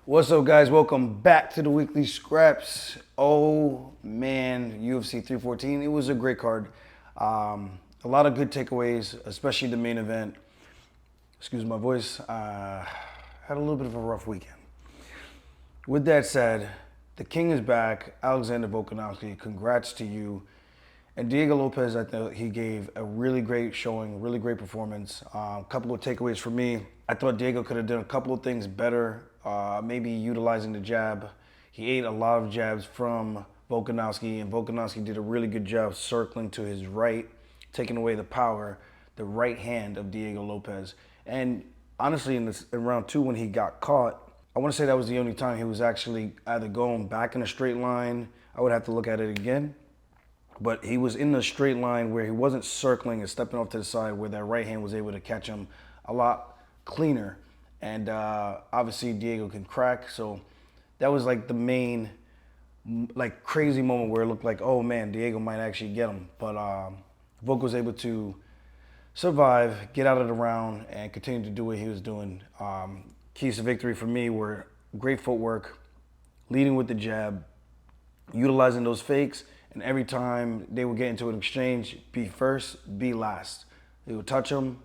What's up, guys? Welcome back to the Weekly Scraps. Oh man, UFC 314. It was a great card. A lot of good takeaways, especially the main event. Excuse my voice. Had a little bit of a rough weekend. With that said, the king is back. Alexander Volkanovski, congrats to you. And Diego Lopez, I thought he gave a really great showing, really great performance. A couple of takeaways for me. I thought Diego could have done a couple of things better, maybe utilizing the jab. He ate a lot of jabs from Volkanovski, and Volkanovski did a really good job circling to his right, taking away the power, the right hand of Diego Lopez. And honestly, in round two when he got caught, I want to say that was the only time he was actually either going back in a straight line. I would have to look at it again. But he was in the straight line where he wasn't circling and stepping off to the side, where that right hand was able to catch him a lot cleaner. And obviously Diego can crack. So that was like the main crazy moment where it looked like, oh man, Diego might actually get him. But Volk was able to survive, get out of the round, and continue to do what he was doing. Keys to victory for me were great footwork, leading with the jab, utilizing those fakes, and every time they would get into an exchange, be first, be last. They would touch him,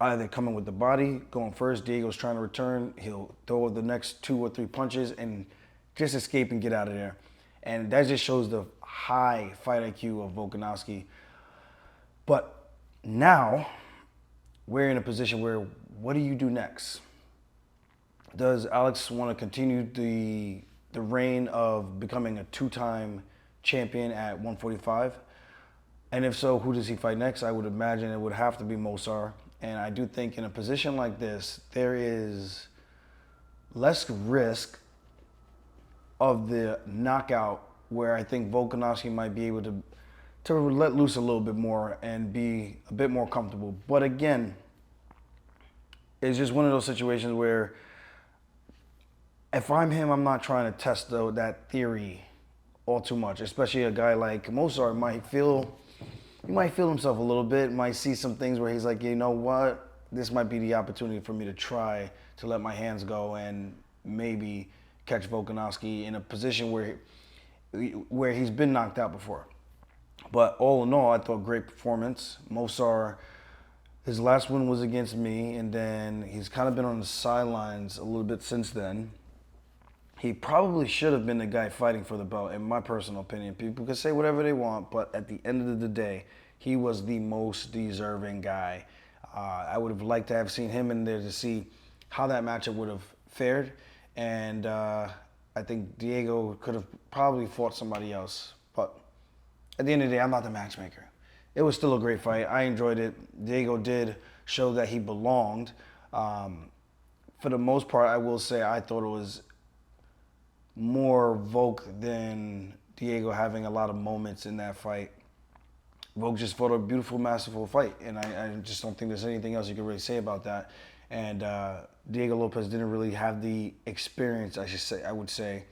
either coming with the body, going first, Diego's trying to return, he'll throw the next 2 or 3 punches and just escape and get out of there. And that just shows the high fight IQ of Volkanovski. But now, we're in a position where, what do you do next? Does Alex want to continue the reign of becoming a 2-time champion at 145? And if so, who does he fight next? I would imagine it would have to be Mosar. And I do think in a position like this, there is less risk of the knockout, where I think Volkanovski might be able to let loose a little bit more and be a bit more comfortable. But again, it's just one of those situations where if I'm him, I'm not trying to test that theory all too much, especially a guy like Mosar might feel himself a little bit, might see some things where he's like, you know what, this might be the opportunity for me to try to let my hands go and maybe catch Volkanovski in a position where he's been knocked out before. But all in all, I thought great performance. Mosar, his last win was against me, and then he's kind of been on the sidelines a little bit since then. He probably should have been the guy fighting for the belt, in my personal opinion. People can say whatever they want, but at the end of the day, he was the most deserving guy. I would have liked to have seen him in there to see how that matchup would have fared. And I think Diego could have probably fought somebody else. But at the end of the day, I'm not the matchmaker. It was still a great fight. I enjoyed it. Diego did show that he belonged. For the most part, I will say I thought it was more Volk than Diego having a lot of moments in that fight. Volk just fought a beautiful, masterful fight, and I just don't think there's anything else you can really say about that. And Diego Lopez didn't really have the experience, I would say,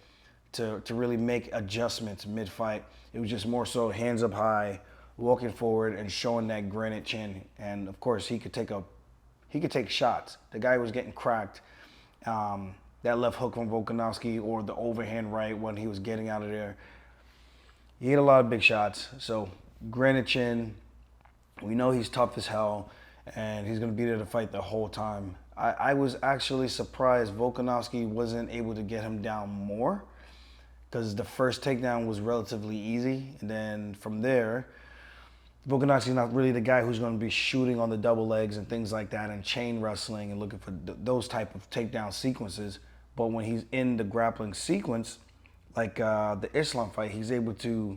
to really make adjustments mid-fight. It was just more so hands up high, walking forward and showing that granite chin. And of course, he could take shots. The guy was getting cracked. That left hook from Volkanovski, or the overhand right when he was getting out of there. He hit a lot of big shots. So granite chin, we know he's tough as hell, and he's going to be there to fight the whole time. I was actually surprised Volkanovski wasn't able to get him down more, because the first takedown was relatively easy. And then from there, Volkanovski's not really the guy who's going to be shooting on the double legs and things like that and chain wrestling and looking for those type of takedown sequences. But when he's in the grappling sequence, like the Islam fight, he's able to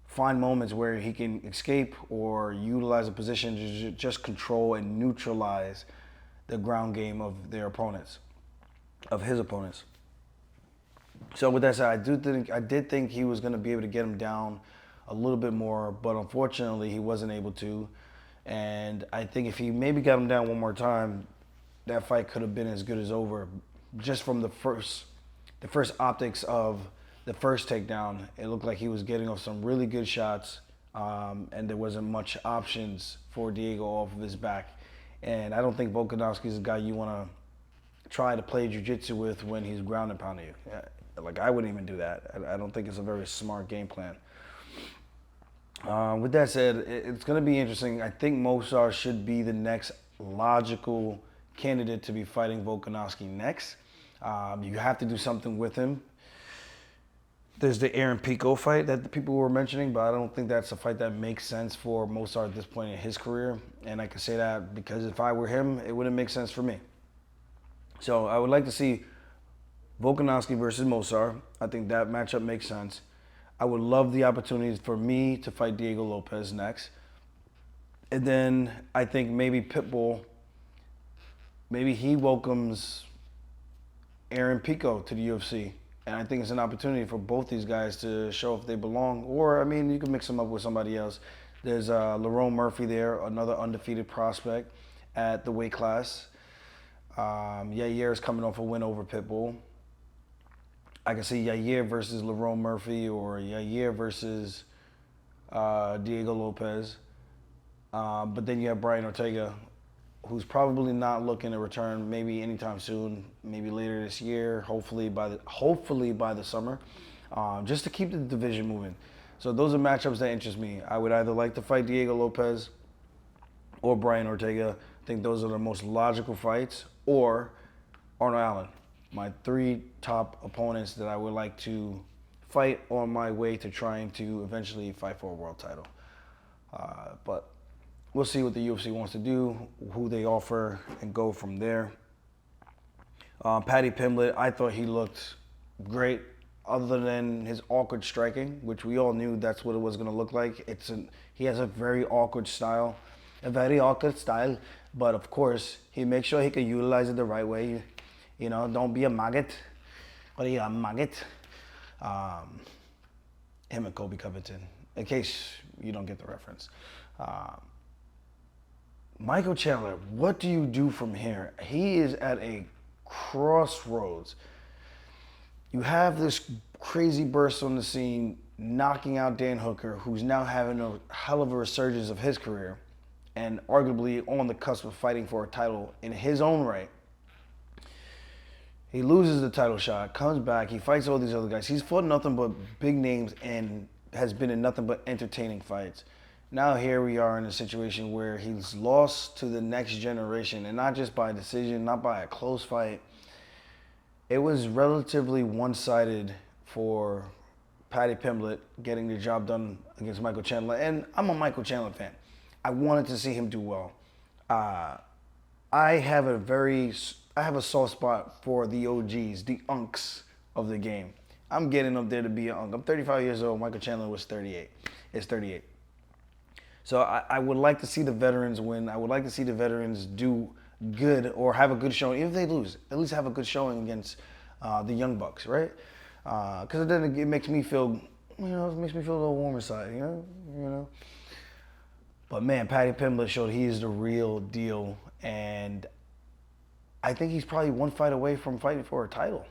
find moments where he can escape or utilize a position to just control and neutralize the ground game of his opponents. So with that said, I did think he was going to be able to get him down a little bit more, but unfortunately he wasn't able to. And I think if he maybe got him down one more time, that fight could have been as good as over. Just from the first optics of the first takedown, it looked like he was getting off some really good shots, and there wasn't much options for Diego off of his back. And I don't think Volkanovski is a guy you want to try to play jiu-jitsu with when he's ground and pounding you. Like, I wouldn't even do that. I don't think it's a very smart game plan. With that said, it's going to be interesting. I think Mosar should be the next logical candidate to be fighting Volkanovski next. You have to do something with him. There's the Aaron Pico fight that the people were mentioning, but I don't think that's a fight that makes sense for Mosar at this point in his career. And I can say that because if I were him, it wouldn't make sense for me. So I would like to see Volkanovski versus Mosar. I think that matchup makes sense. I would love the opportunity for me to fight Diego Lopez next. And then I think maybe Pitbull, maybe he welcomes Aaron Pico to the UFC. And I think it's an opportunity for both these guys to show if they belong. Or, I mean, you can mix them up with somebody else. There's Lerone Murphy there, another undefeated prospect at the weight class. Yair is coming off a win over Pitbull. I can see Yair versus Lerone Murphy or Yair versus Diego Lopez. But then you have Brian Ortega, who's probably not looking to return maybe anytime soon, maybe later this year, hopefully by the summer, just to keep the division moving. So those are matchups that interest me. I would either like to fight Diego Lopez or Brian Ortega. I think those are the most logical fights, or Arnold Allen. My three top opponents that I would like to fight on my way to trying to eventually fight for a world title. But we'll see what the UFC wants to do, who they offer, and go from there. Paddy Pimblett, I thought he looked great, other than his awkward striking, which we all knew that's what it was going to look like. He has a very awkward style, but of course, he makes sure he can utilize it the right way. You know, don't be a maggot. What are you, a maggot? Him and Kobe Covington, in case you don't get the reference. Michael Chandler, what do you do from here? He is at a crossroads. You have this crazy burst on the scene, knocking out Dan Hooker, who's now having a hell of a resurgence of his career and arguably on the cusp of fighting for a title in his own right. He loses the title shot, comes back, he fights all these other guys. He's fought nothing but big names and has been in nothing but entertaining fights. Now here we are in a situation where he's lost to the next generation, and not just by decision, not by a close fight. It was relatively one-sided for Paddy Pimblett getting the job done against Michael Chandler, and I'm a Michael Chandler fan. I wanted to see him do well. I have a soft spot for the OGs, the unks of the game. I'm getting up there to be an unk. I'm 35 years old. Michael Chandler was 38. It's 38. So I would like to see the veterans win. I would like to see the veterans do good or have a good showing. Even if they lose, at least have a good showing against the Young Bucks, right? Because then it makes me feel, it makes me feel a little warmer side, you know. But man, Paddy Pimblett showed he is the real deal, and I think he's probably one fight away from fighting for a title.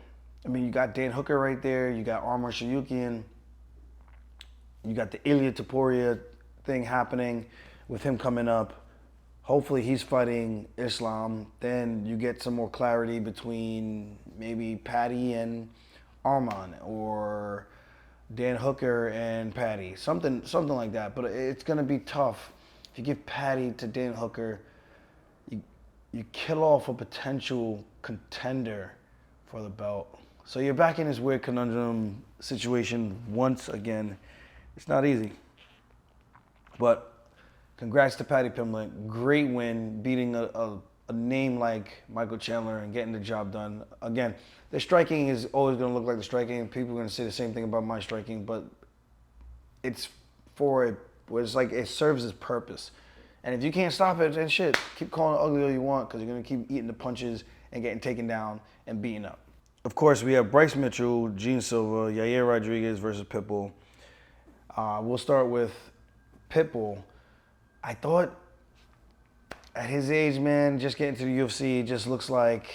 I mean, you got Dan Hooker right there. You got Armor Sharyukian. You got the Ilya Topuria thing happening with him coming up. Hopefully he's fighting Islam. Then you get some more clarity between maybe Paddy and Arman, or Dan Hooker and Paddy. Something like that. But it's going to be tough. If you give Paddy to Dan Hooker, you kill off a potential contender for the belt. So you're back in this weird conundrum situation once again. It's not easy. But congrats to Paddy Pimblett. Great win, beating a name like Michael Chandler and getting the job done. Again, the striking is always going to look like the striking. People are going to say the same thing about my striking, but it's like it serves its purpose. And if you can't stop it, then shit, keep calling it ugly all you want, because you're going to keep eating the punches and getting taken down and beaten up. Of course, we have Bryce Mitchell, Gene Silva, Yair Rodriguez versus Pitbull. We'll start with Pitbull. I thought at his age, man, just getting to the UFC, it just looks like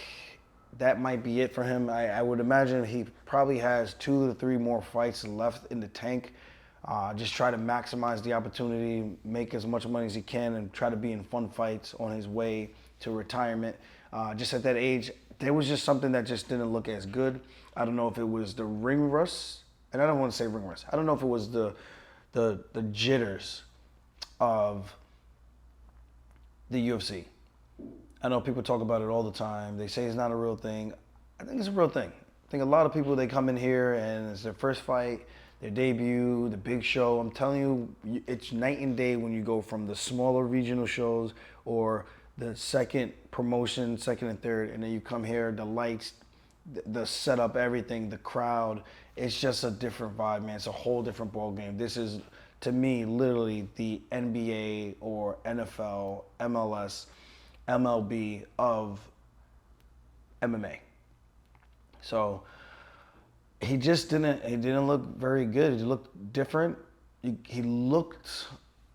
that might be it for him. I would imagine he probably has 2 to 3 more fights left in the tank. Just try to maximize the opportunity, make as much money as he can, and try to be in fun fights on his way to retirement. Just at that age, there was just something that just didn't look as good. I don't know if it was the ring rust, and I don't want to say ring rust. I don't know if it was the jitters of the UFC. I know people talk about it all the time. They say it's not a real thing. I think it's a real thing. I think a lot of people, they come in here and it's their first fight, their debut, the big show. I'm telling you, it's night and day when you go from the smaller regional shows or the second promotion, second and third, and then you come here, the lights, the setup, everything, the crowd. It's just a different vibe, man. It's a whole different ball game. This is, to me, literally the NBA or NFL, MLS, MLB of MMA. So he didn't look very good. He looked different. He looked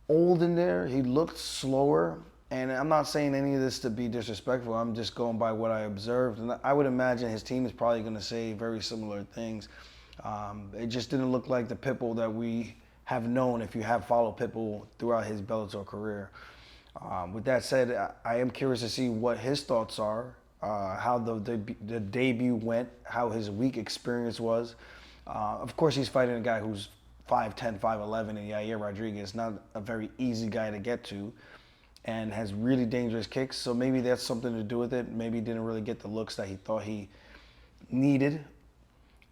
old in there. He looked slower. And I'm not saying any of this to be disrespectful. I'm just going by what I observed. And I would imagine his team is probably going to say very similar things. It just didn't look like the Pitbull that we have known if you have followed Pitbull throughout his Bellator career. With that said, I am curious to see what his thoughts are, how the debut went, how his week experience was. Of course, he's fighting a guy who's 5'10", 5'11", and Yair Rodriguez, not a very easy guy to get to, and has really dangerous kicks. So maybe that's something to do with it. Maybe he didn't really get the looks that he thought he needed.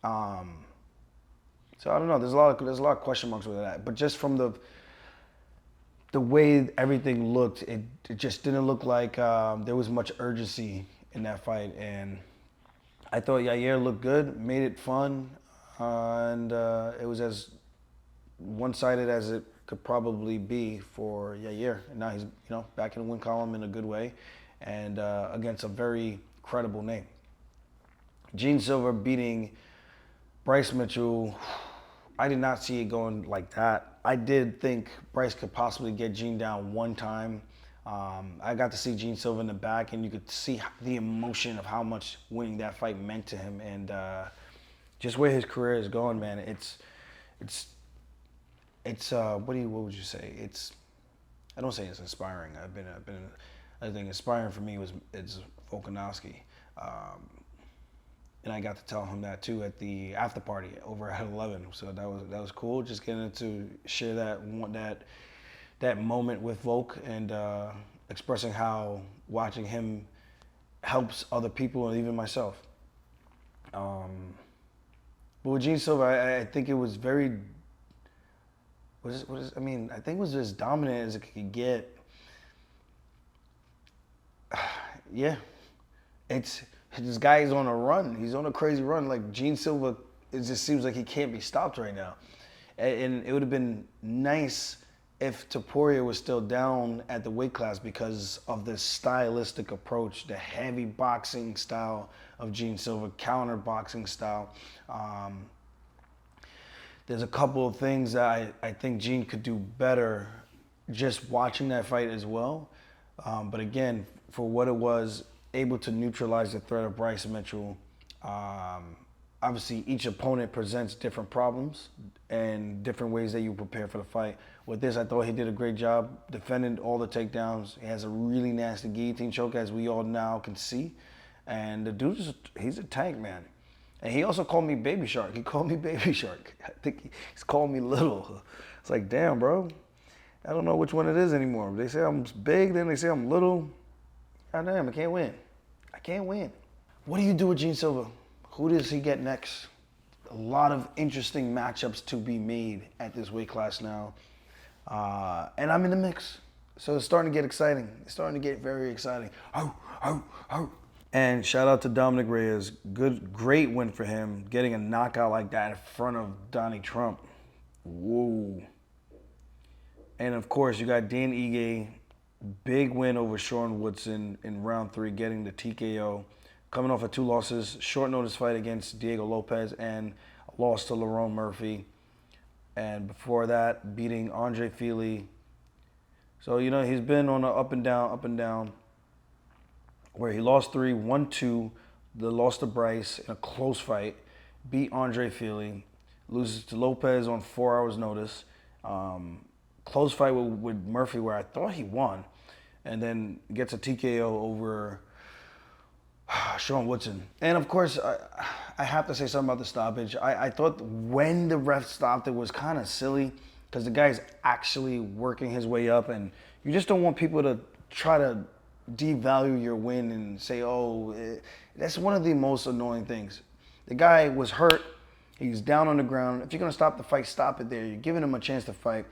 So I don't know. There's a lot of question marks with that. But just from the way everything looked, it just didn't look like there was much urgency in that fight. And I thought Yair looked good, made it fun, and it was as one-sided as it could probably be for Yair. And now he's back in the win column in a good way, and against a very credible name. Gene Silver beating Bryce Mitchell. I did not see it going like that. I did think Bryce could possibly get Gene down one time. I got to see Gene Silver in the back, and you could see the emotion of how much winning that fight meant to him, and just where his career is going, man. It's what would you say? I don't say it's inspiring. I think inspiring for me it's Volkanovski. And I got to tell him that too at the after party over at 11. So that was cool. Just getting to share that moment with Volk and expressing how watching him helps other people and even myself. But with Gene Silver, I think it was very. I think it was as dominant as it could get. Yeah, this guy is on a run. He's on a crazy run. Like Gene Silver, it just seems like he can't be stopped right now. And it would have been nice if Topuria was still down at the weight class because of this stylistic approach, the heavy boxing style of Gene Silver, counter boxing style. There's a couple of things that I think Gene could do better just watching that fight as well. But again, for what it was, able to neutralize the threat of Bryce Mitchell. Obviously, each opponent presents different problems and different ways that you prepare for the fight. With this, I thought he did a great job defending all the takedowns. He has a really nasty guillotine choke, as we all now can see. And the dude, he's a tank, man. And he also called me Baby Shark. He called me Baby Shark. I think he's called me little. It's like, damn, bro. I don't know which one it is anymore. They say I'm big, then they say I'm little. God damn, I can't win. I can't win. What do you do with Gene Silver? Who does he get next? A lot of interesting matchups to be made at this weight class now. And I'm in the mix. So it's starting to get exciting. It's starting to get very exciting. And shout out to Dominic Reyes. Great win for him. Getting a knockout like that in front of Donnie Trump. Whoa. And of course, you got Dan Ige. Big win over Sean Woodson in round 3, getting the TKO. Coming off of 2 losses, short notice fight against Diego Lopez and a loss to Lerone Murphy. And before that, beating Andre Fili. So, he's been on an up and down, where he lost 3, won 2, the loss to Bryce in a close fight, beat Andre Fili, loses to Lopez on 4 hours notice. Close fight with Murphy where I thought he won, and then gets a TKO over Sean Woodson. And of course, I have to say something about the stoppage. I thought when the ref stopped, it was kind of silly because the guy's actually working his way up, and you just don't want people to try to devalue your win and say, oh, that's one of the most annoying things. The guy was hurt. He's down on the ground. If you're going to stop the fight, stop it there. You're giving him a chance to fight.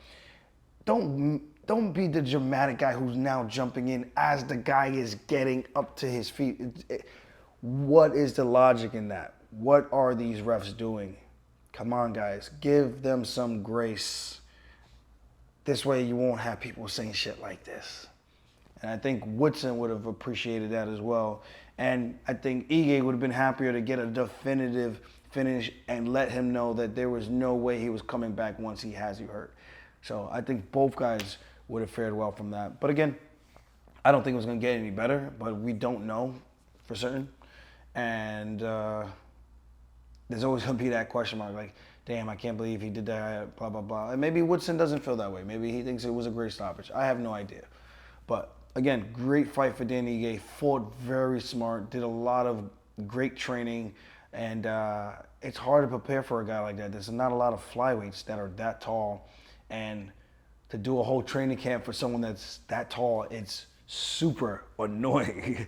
Don't be the dramatic guy who's now jumping in as the guy is getting up to his feet. What is the logic in that? What are these refs doing? Come on, guys. Give them some grace. This way you won't have people saying shit like this. And I think Woodson would have appreciated that as well. And I think Ige would have been happier to get a definitive finish and let him know that there was no way he was coming back once he has you hurt. So I think both guys would have fared well from that. But again, I don't think it was going to get any better, but we don't know for certain. And there's always going to be that question mark, like, damn, I can't believe he did that, blah, blah, blah. And maybe Woodson doesn't feel that way. Maybe he thinks it was a great stoppage. I have no idea. But again, great fight for Dan Ige. Fought very smart, did a lot of great training. And it's hard to prepare for a guy like that. There's not a lot of flyweights that are that tall. And to do a whole training camp for someone that's that tall, it's super annoying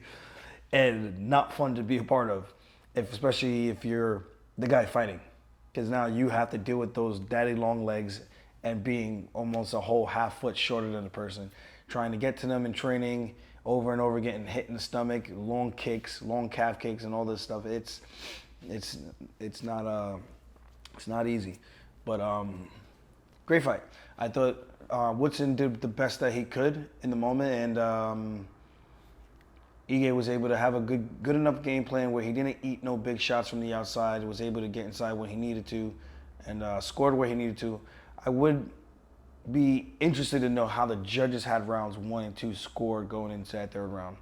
and not fun to be a part of, especially if you're the guy fighting. Because now you have to deal with those daddy long legs and being almost a whole half foot shorter than the person. Trying to get to them in training over and over, getting hit in the stomach, long kicks, long calf kicks, and all this stuff. It's not easy. But great fight. I thought Woodson did the best that he could in the moment, and Ige was able to have a good enough game plan where he didn't eat no big shots from the outside, was able to get inside when he needed to, and scored where he needed to. I would be interested to know how the judges had rounds 1 and 2 scored going into that third round.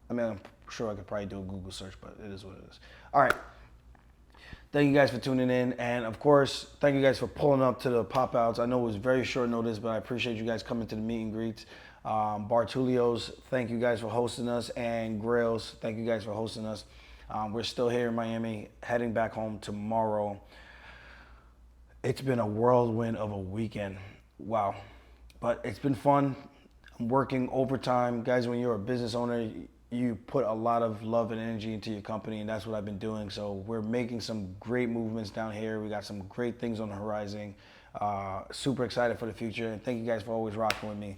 I mean, I'm sure I could probably do a Google search, but it is what it is. All right. Thank you guys for tuning in. And of course, thank you guys for pulling up to the pop-outs. I know it was very short notice, but I appreciate you guys coming to the meet and greets. Bartulio's, thank you guys for hosting us. And Grails, thank you guys for hosting us. We're still here in Miami, heading back home tomorrow. It's been a whirlwind of a weekend. Wow. But it's been fun. I'm working overtime. Guys, when you're a business owner, you put a lot of love and energy into your company, and that's what I've been doing. So we're making some great movements down here. We got some great things on the horizon. Super excited for the future, and thank you guys for always rocking with me.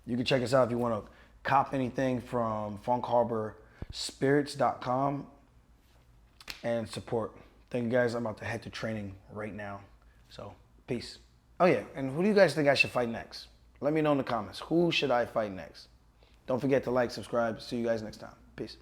You can check us out if you want to cop anything from funkharborspirits.com and support. Thank you guys. I'm about to head to training right now. So peace. Oh yeah, and who do you guys think I should fight next? Let me know in the comments. Who should I fight next? Don't forget to like, subscribe. See you guys next time. Peace.